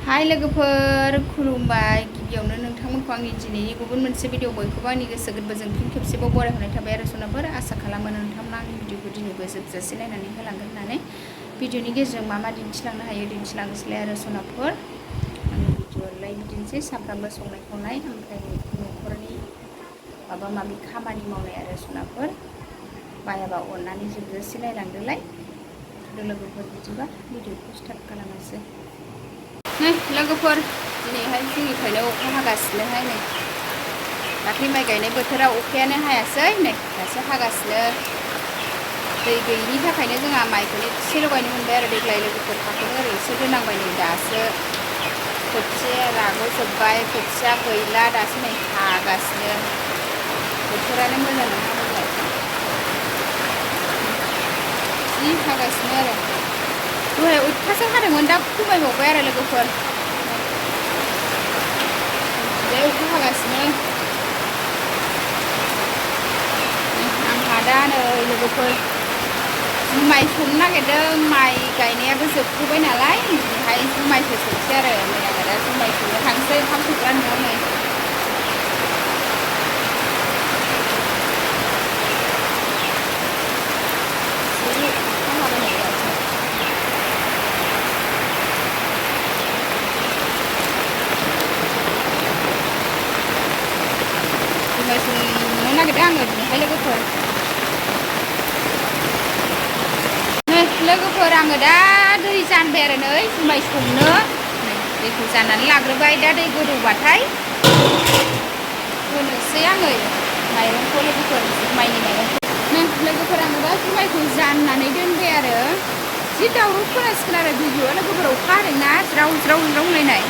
हाय लोगोफोर खुलुमबाय गिबियावनो नोंथांमोनखौ आंनि दिनैनि गुबुन मोनसे भिडिअ बयखौबो आंनि गोसो गोरबोजों फिन खेबसेबाव बरायहरनाय थाबाय आरो सनाफोर आसा खालामो नोंथांमोना आंनि भिडिअखौ दिनैबो जोबजासे नायनानै होलांगोन होननानै भिडिअनि गेजेरजों मा दिन्थिलांनो हायो दिन्थिलांनोसैलाय आरो सनाफोर आंनि भिडिअआलाय बिदिनोसै सानफ्रामबो संनाय खावनाय ओमफ्राय न'खरनि माबा माबि खामानि मावनाय आरो सनाफोर बायाबा अननानै जोबजासे नायलांदोलाय लोगोफोर बिदिबा भिडिअखौ स्टार्ट खालामनोसै लोगोफोर दिनैहाय फुंनिफ्रायनो अखा हागासिनोहाय नै दाख्लै माइ गायनाय बोथोराव अखायानो हायासै नै दासो हागासिनो दै गैयिनि थाखायनो जोंहा माइखौनो एसे लगायनो मोनबाय आरो देग्लाय लोगोफोर हाखौनो ओरैसो दोननांबाय नै दासो खोथिया राग'जोब्बाय खोथिया गैला दासो नै हागासिनो बोथोरानो मोजां नङा देग्लाय जि हागासिनो आरो दहाय अयथासार हादोंमोन दा खमायबावबाय आरो लोगोफोर बे अखा हागासिनो आंहा दा नै लोगोफोर जुमाय संनो नागिरदों माइ गायनायाबो जोबथ'बाय नालाय बेहाय जुमायसो संसै आरो नै आङो दा जुमाय संनो थांसै ओंखाम संग्रा न'आव नै जुमाय संनो नागिरदों आङो दिनैहाय लोगोफोर लोगोफोर आङो दा दै जानबाय आरो नै जुमाय संनो दैखौ जाननानै लाग्रोबाय दा दै गोदौबाथाय होनोसै आङो माइरंखौ लोगोफोर जुमायनि माइरंखौ लोगोफोर आङो दा जुमायखौ जाननानै दोनबाय आरो जि दावराव खोनासिगोन आरो भिडिअआ लोगोफोर अखा हादोंना ज्राव ज्राव ज्राव होनलायनाय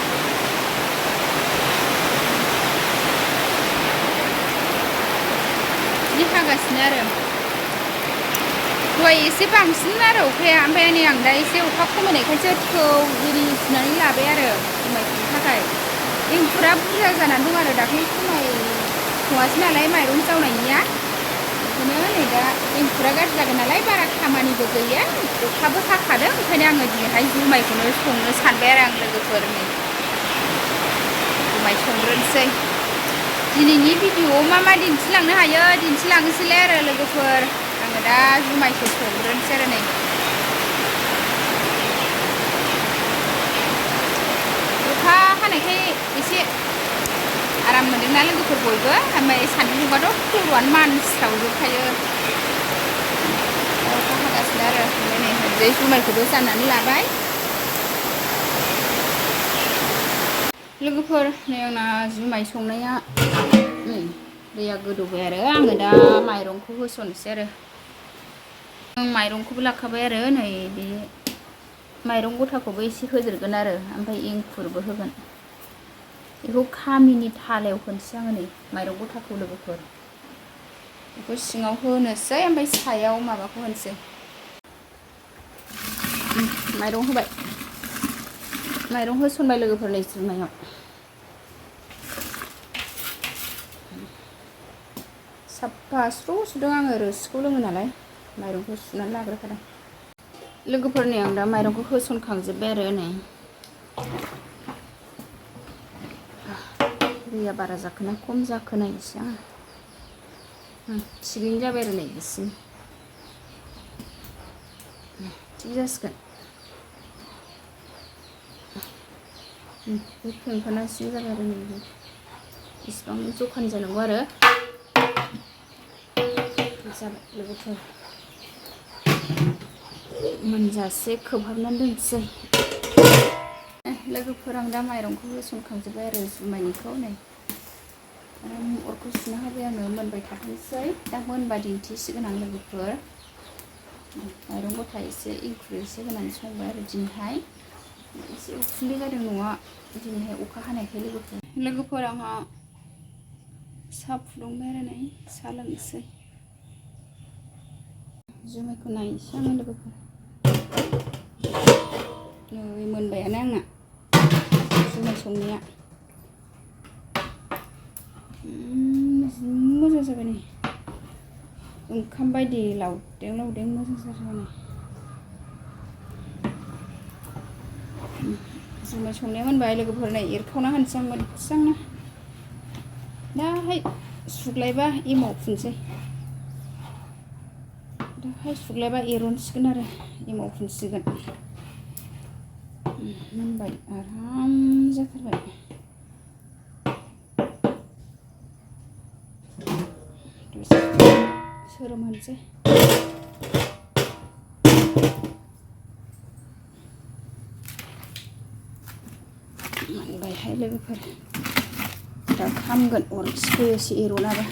जि हागासिनो आरो दहाय एसे बांसिन आरो अखाया ओमफ्राय नै आं दा एसे अखा खमायनायखायसो थौ एरि सुनानै लाबाय आरो जुमाय संनो थाखाय एंखुरा बुरजा जानानै दं आरो दाख्लै जुमाय सङासै नालाय माइरं जावनायनिया बेखौनो नै दा एंखुरा गाज्रि जागोन नालाय बारा खामानिबो गैया अखाबो हाखादों ओंखायनो आङो दिनैहाय जुमायखौनो संनो सानबाय आरो आं लोगोफोर नै जुमाय संग्रोनोसै दिनैनि भिडिअआव मा दिन्थिलांनो हायो दिन्थिलांनोसैलाय आरो लोगोफोर आङो दा जुमायखौ संग्रोनोसै आरो नै अखा हानायखाय एसे आराम मोनदोंना लोगोफोर बयबो ओमफ्राय सान्दुं दुंबाथ' खर'आनो मानस्रावजोबखायो अखा हागासिनो आरो ओमफ्राय नै ओरैजाय जुमायखौबो जाननानै लाबाय लोगोफोर नै आंना जुमाय संनाया नै दैया गोदौबाय आरो आङो दा माइरंखौ होसननोसै आरो आं माइरंखौबो लाखाबाय आरो नै बे माइरं गथाखौबो एसे होदेरगोन आरो ओमफ्राय एंखुरबो होगोन बेखौ खामिनि थालायाव होनोसै आङो नै माइरं गथाखौ लोगोफोर बेखौ सिङाव होनोसै ओमफ्राय सायाव माबाखौ होनोसै माइरं होबाय माइरं होसनबाय लोगोफोर नै जुमायाव साफा स्र' सुदों आङो रोसिखौ लोङो नालाय माइरंखौ सुनानै लाग्रोखादों लोगोफोरनि आं दा माइरंखौ होसनखांजोब्बाय आरो नै दैया बारा जाखोना खम जाखो नायनोसै आं थिगैनो जाबाय आरो नै बिसिम थिग जासिगोन बे फेंफोनासिम जाबाय आरो नै इसिबां जखानि जानांगौ आरो जाबाय लोगोफोर मोनजासे खोबहाबनानै दोनसै लोगोफोर आं दा माइरंखौ होसनखांजोब्बाय आरो जुमायनिखौ नै अरखौ सुना होबाय आङो मोनबाय थाथोंसै दा मोनबा दिन्थिसिगोन आं लोगोफोर माइरं गथा एसे एंखुर एसे होनानै संबाय आरो दिनैहाय एसे उखुन्दै जादों न'आ दिनैहाय अखा हानायखाय लोगोफोर आंहा साहा फुदुंबाय आरो नै साहा लोंनोसै जुमायखौ नायनोसै आङो लोगोफोर नै मोनबायानो आंना जुमाय संनाया मोजां जाबाय नै ओंखाम बायदि लावदें लावदें मोजां जाबाय नै जुमाय संनाया मोनबाय लोगोफोर नै एरखावना होनोसै आं मोजांनो दाहाय सुग्लायबा एमाव फुनसै दाहाय सुग्लायबा एरनसिगोन आरो एमाव फुनसिगोन मोनबाय आराम जाथारबाय सोरोम होनसै मोनबायहाय लोगोफोर दा खामगोन अर खिफैयोसो एरनाबा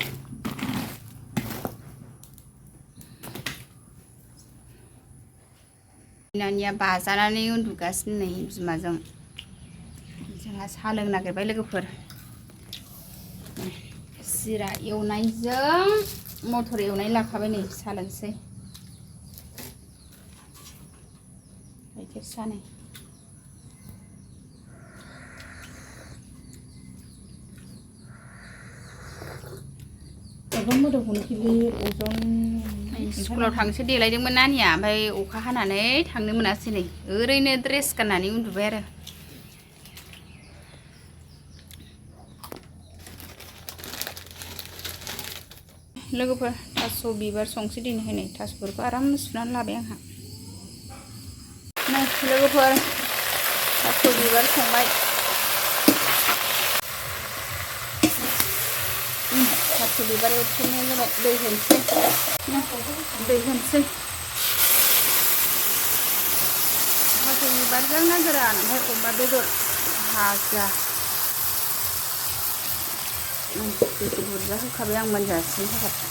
नानिया बाजानानै उन्दुगासिनो नै बिमाजों जोंहा साहा लोंनो नागिरबाय लोगोफोर जिरा एवनायजों मटर एवनाय लाखाबाय नै साहा लोंसै गाइखेर साहा नै गोबां मोदोमखौनो खिलि अजन स्कुलाव थांसो देलायदोंमोन नानिया ओमफ्राय अखा हानानै थांनो मोनासै नै ओरैनो ड्रेस गाननानै उन्दुबाय आरो लोगोफोर थास' बिबार संसै दिनैहाय नै थास'फोरखौ आराम सुनानै लाबाय आंहा नै लोगोफोर थास' बिबार संबाय थास' बिबार एवथ्रमनाया जाबाय दै होनसै थास' बिबारजों ना गोरान ओमफ्राय अमा बेदर भाजा बेदर बुरजा होखाबाय आं मोनजासिनो थाखाय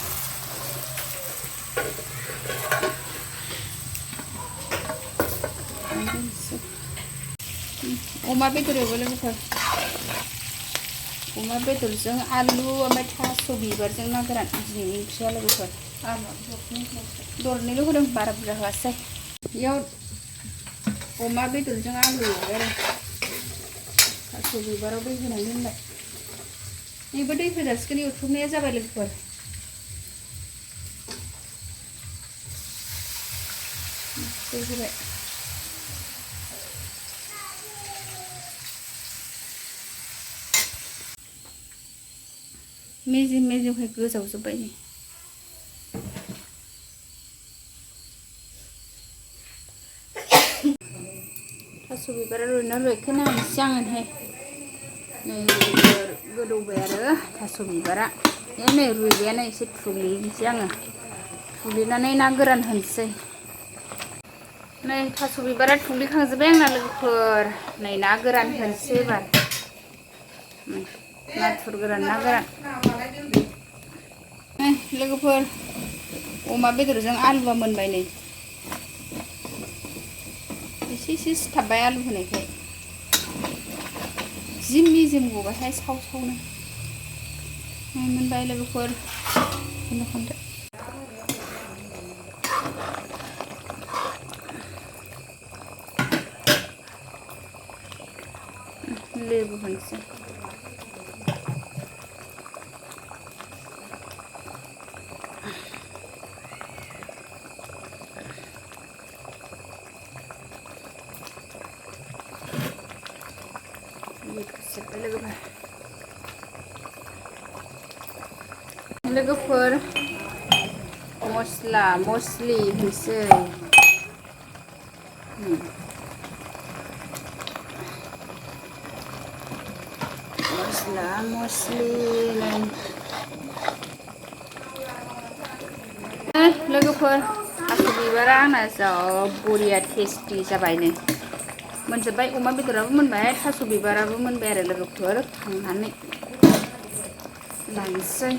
अमा बेदर एवो लोगोफोर अमा बेदरजों आलु ओमफ्राय थास' बिबारजों ना गोरान दिनैनि ओंख्रिया लोगोफोर दरनैल' होदों बारा बुरजा होआसै बेयाव अमा बेदरजों आलु एवबाय आरो थास' बिबाराव दै होनानै दोनबाय नैबो दै होजासिगोन एवथ्रमनाया जाबाय लोगोफोर दै होबाय मेजेमखाय गोजावजोब्बाय नै थास' बिबारा रुइना रुइखोना होनसै आङोहाय नै गोदौबाय आरो थास' बिबारा नै रुइबायानो एसे थुग्लिनोसै आङो थुग्लिनानै ना गोरान होनसै नै थास' बिबारा थुग्लिखांजोब्बाय आंना लोगोफोर नै ना गोरान होनसै एबार नाथुर गोरान ना गोरान लोगोफोर अमा बेदरजों आलुआ मोनबाय नै एसे सिथाबबाय आलु होनायखाय जि मेजेम गबायहाय सावनो मोनबाय लोगोफोर खनदो लेबु होनसै लोगोफोर मस्ला मस्लि होनसै मस्ला मस्लि लोगोफोर थास' बिबारा आंना जा बरिया टेस्टि जाबाय नै मोनजोब्बाय अमा बेदराबो मोनबाय थास' बिबाराबो मोनबाय आरो लोगोफोर खांनानै लानोसै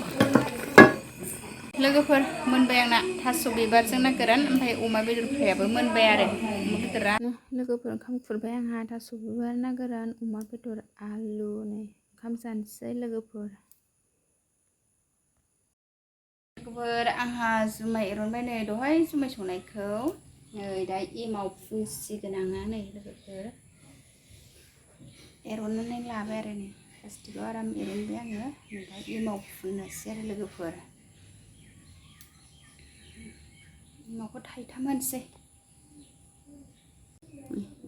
लोगोफोर मोनबाय आंना थास' बिबारजों ना गोरान ओमफ्राय अमा बेदर फ्रायाबो मोनबाय आरो अमा बेदरा लोगोफोर ओंखाम खुरबाय आंहा थास' बिबार ना गोरान अमा बेदर आलु नै ओंखाम जानोसै लोगोफोर आंहा जुमाय एरनबाय नै दहाय जुमाय संनायखौ नै दा एमाव फुनसिगोन आङो नै लोगोफोर एरननानै लाबाय आरो नै प्लास्टिकआव आराम एरनबाय आङो दा एमाव फुननोसै आरो लोगोफोर एमावखौ थाइथाम होनोसै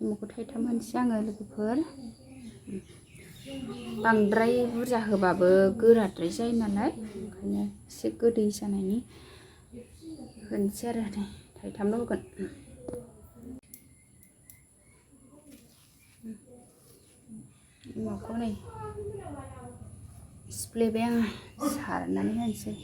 इमुखौ थाइथाम होनोसै आङो लोगोफोर बांद्राय बुरजा होबाबो गोराद्राय जायो नालाय ओंखायनो एसे गोदै जानायनि होनोसै आरो नै थाइथामल' होगोन इमुखौ नै सिफ्लेबाय आङो सारनानै होनोसै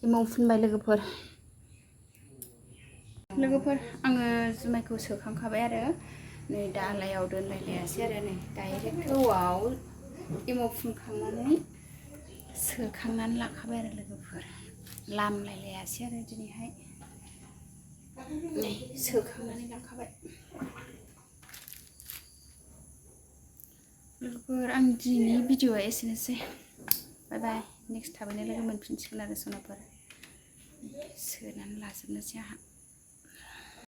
एमाव फुनबाय लोगोफोर आङो जुमायखौ सोखांखाबाय आरो नै दालायाव दोनलायलायासै आरो नै डाइरेक्ट थौआव एमाव फुनखांनानै सोखांनानै लाखाबाय आरो लोगोफोर लामलायलायासै आरो दिनैहाय नै सोखांनानै लाखाबाय लोगोफोर आं दिनैनि भिडिअआ एसेनोसै बाय बाय नेक्स्ट थाबैनो लोगो मोनफिनसिगोन आरो सनाफोर सोनानै लाजोबनोसै आंहा